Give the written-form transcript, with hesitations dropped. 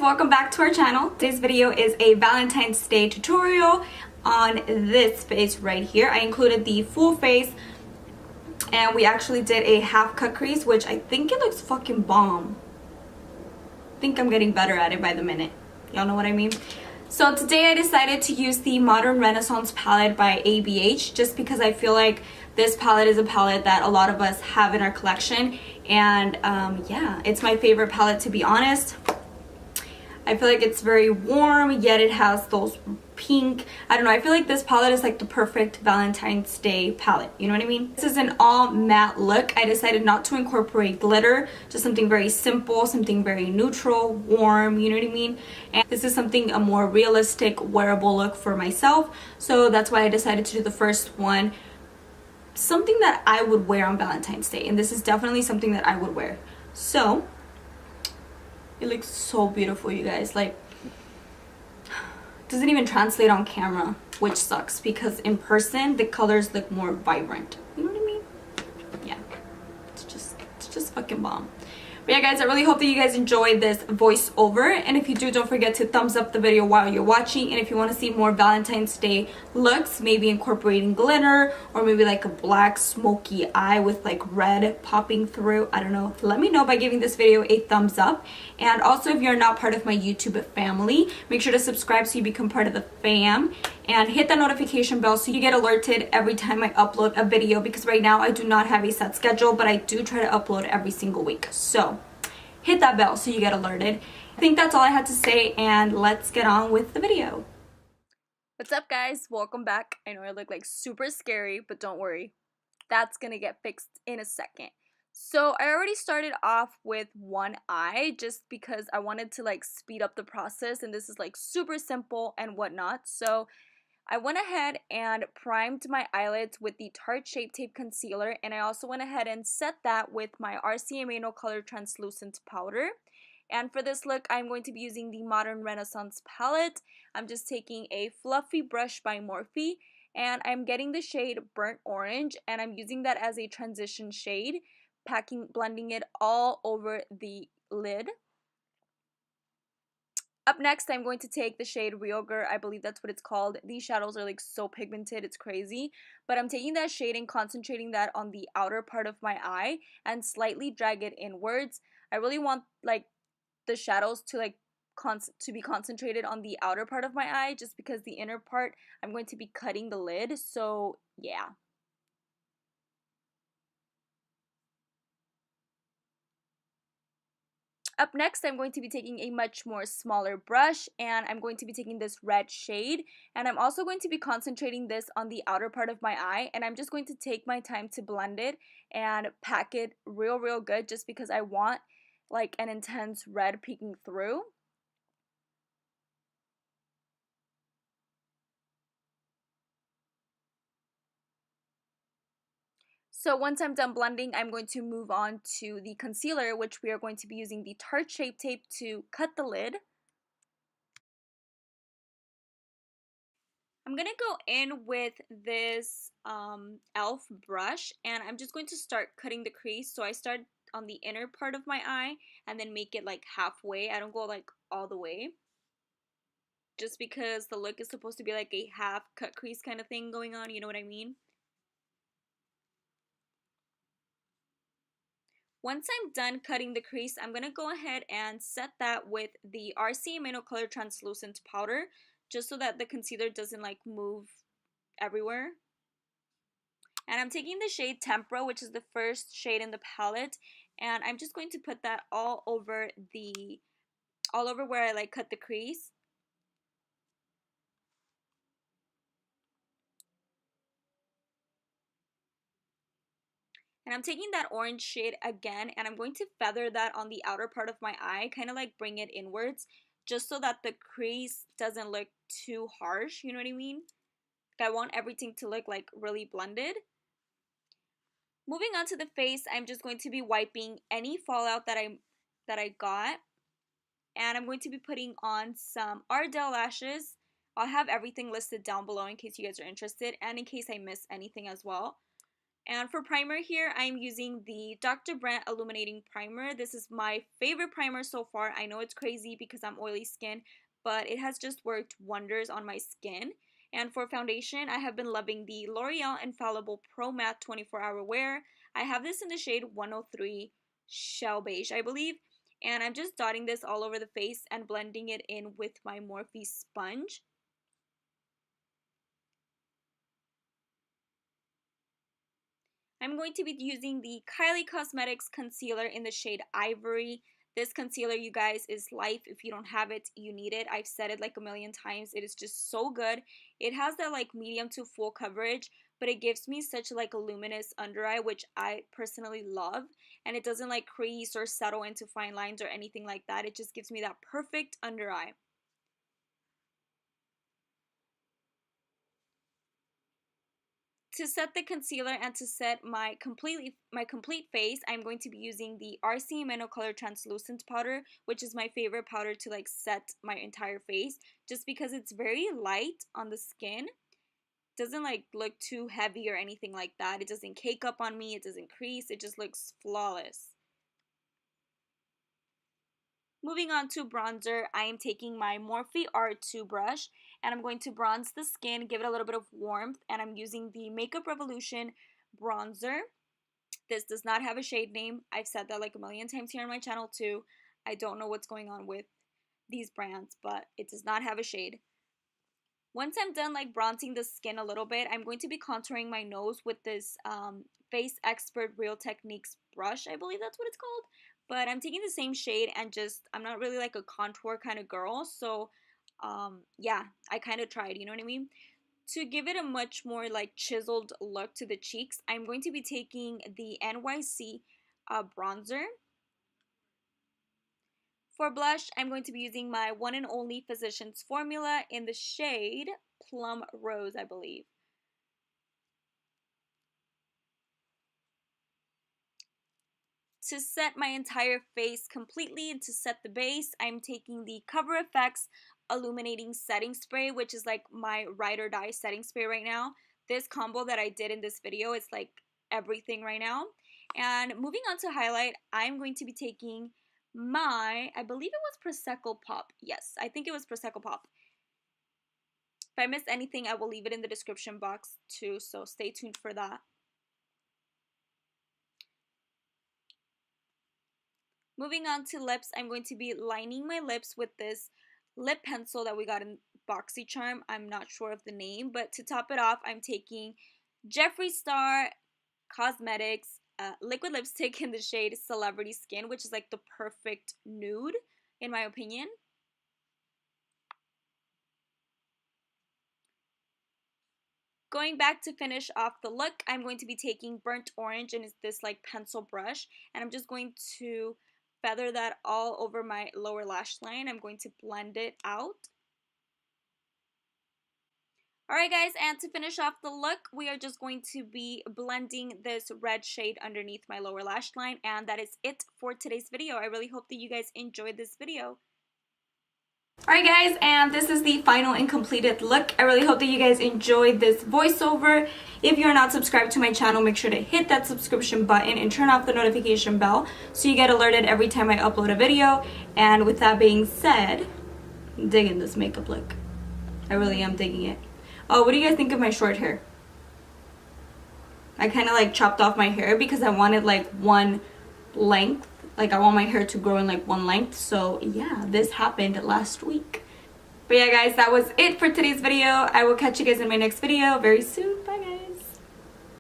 welcome back to our channel. Today's video is a Valentine's Day tutorial on this face right here. I included the full face and we actually did a half cut crease, which I think it looks fucking bomb. I think I'm getting better at it by the minute. Y'all know what I mean? So today I decided to use the Modern Renaissance palette by ABH just because I feel like this palette is a palette that a lot of us have in our collection, and yeah, it's my favorite palette, to be honest. I feel like it's very warm, yet it has those pink, I don't know, I feel like this palette is like the perfect Valentine's Day palette, you know what I mean? This is an all matte look. I decided not to incorporate glitter, just something very simple, something very neutral, warm, you know what I mean? And this is something, a more realistic, wearable look for myself, so that's why I decided to do the first one. Something that I would wear on Valentine's Day, and this is definitely something that I would wear. So it looks so beautiful, you guys. Like, doesn't even translate on camera, which sucks because in person the colors look more vibrant, you know what I mean? Yeah, it's just fucking bomb. But yeah guys, I really hope that you guys enjoyed this voiceover, and if you do, don't forget to thumbs up the video while you're watching. And if you want to see more Valentine's Day looks, maybe incorporating glitter or maybe like a black smoky eye with like red popping through, I don't know, let me know by giving this video a thumbs up. And also, if you're not part of my YouTube family, make sure to subscribe so you become part of the fam, and hit that notification bell so you get alerted every time I upload a video, because right now I do not have a set schedule, but I do try to upload every single week. So hit that bell so you get alerted. I think that's all I had to say, and let's get on with the video. What's up guys? Welcome back. I know I look like super scary, but don't worry. That's gonna get fixed in a second. So I already started off with one eye just because I wanted to like speed up the process, and this is like super simple and whatnot. So I went ahead and primed my eyelids with the Tarte Shape Tape Concealer, and I also went ahead and set that with my RCMA No Color Translucent Powder. And for this look, I'm going to be using the Modern Renaissance palette. I'm just taking a fluffy brush by Morphe, and I'm getting the shade Burnt Orange, and I'm using that as a transition shade, blending it all over the lid. Up next, I'm going to take the shade Real Girl. I believe that's what it's called. These shadows are like so pigmented, it's crazy. But I'm taking that shade and concentrating that on the outer part of my eye and slightly drag it inwards. I really want like the shadows to like be concentrated on the outer part of my eye, just because the inner part I'm going to be cutting the lid. So yeah. Up next, I'm going to be taking a much more smaller brush, and I'm going to be taking this red shade, and I'm also going to be concentrating this on the outer part of my eye, and I'm just going to take my time to blend it and pack it real good, just because I want like an intense red peeking through. So once I'm done blending, I'm going to move on to the concealer, which we are going to be using the Tarte Shape Tape to cut the lid. I'm gonna go in with this e.l.f. brush, and I'm just going to start cutting the crease. So I start on the inner part of my eye and then make it like halfway. I don't go like all the way, just because the look is supposed to be like a half cut crease kind of thing going on, you know what I mean? Once I'm done cutting the crease, I'm gonna go ahead and set that with the RCMA No Color Translucent Powder, just so that the concealer doesn't like move everywhere. And I'm taking the shade Tempera, which is the first shade in the palette, and I'm just going to put that all over where I like cut the crease. And I'm taking that orange shade again, and I'm going to feather that on the outer part of my eye, kind of like bring it inwards, just so that the crease doesn't look too harsh, you know what I mean? I want everything to look like really blended. Moving on to the face, I'm just going to be wiping any fallout that I got, and I'm going to be putting on some Ardell lashes. I'll have everything listed down below in case you guys are interested, and in case I miss anything as well. And for primer here, I'm using the Dr. Brandt Illuminating Primer. This is my favorite primer so far. I know it's crazy because I'm oily skin, but it has just worked wonders on my skin. And for foundation, I have been loving the L'Oreal Infallible Pro Matte 24-Hour Wear. I have this in the shade 103 Shell Beige, I believe. And I'm just dotting this all over the face and blending it in with my Morphe sponge. I'm going to be using the Kylie Cosmetics concealer in the shade Ivory. This concealer, you guys, is life. If you don't have it, you need it. I've said it like a million times. It is just so good. It has that like medium to full coverage, but it gives me such like a luminous under eye, which I personally love. And it doesn't like crease or settle into fine lines or anything like that. It just gives me that perfect under eye. To set the concealer and to set my complete face, I'm going to be using the RC Amino Color Translucent Powder, which is my favorite powder to like set my entire face, just because it's very light on the skin. Doesn't like look too heavy or anything like that. It doesn't cake up on me, it doesn't crease, it just looks flawless. Moving on to bronzer, I am taking my Morphe R2 brush and I'm going to bronze the skin, give it a little bit of warmth, and I'm using the Makeup Revolution bronzer. This does not have a shade name. I've said that like a million times here on my channel too. I don't know what's going on with these brands, but it does not have a shade. Once I'm done like bronzing the skin a little bit, I'm going to be contouring my nose with this Face Expert Real Techniques brush. I believe that's what it's called. But I'm taking the same shade and just, I'm not really like a contour kind of girl. So yeah, I kind of tried, you know what I mean? To give it a much more like chiseled look to the cheeks, I'm going to be taking the NYC bronzer. For blush, I'm going to be using my one and only Physicians Formula in the shade Plum Rose, I believe. To set my entire face completely and to set the base, I'm taking the Cover FX Illuminating Setting Spray, which is like my ride or die setting spray right now. This combo that I did in this video is like everything right now. And moving on to highlight, I'm going to be taking my, I believe it was Prosecco Pop. Yes, I think it was Prosecco Pop. If I missed anything, I will leave it in the description box too, so stay tuned for that. Moving on to lips, I'm going to be lining my lips with this lip pencil that we got in BoxyCharm. I'm not sure of the name, but to top it off, I'm taking Jeffree Star Cosmetics liquid lipstick in the shade Celebrity Skin, which is like the perfect nude in my opinion. Going back to finish off the look, I'm going to be taking Burnt Orange and it's this like pencil brush, and I'm just going to feather that all over my lower lash line. I'm going to blend it out. Alright guys, and to finish off the look, we are just going to be blending this red shade underneath my lower lash line, and that is it for today's video. I really hope that you guys enjoyed this video. Alright guys, and this is the final and completed look. I really hope that you guys enjoyed this voiceover. If you're not subscribed to my channel, make sure to hit that subscription button and turn off the notification bell so you get alerted every time I upload a video. And with that being said, I'm digging this makeup look. I really am digging it. Oh, what do you guys think of my short hair? I kind of like chopped off my hair because I wanted like one length. Like I want my hair to grow in like one length. So yeah, this happened last week. But yeah guys, that was it for today's video. I will catch you guys in my next video very soon. Bye guys.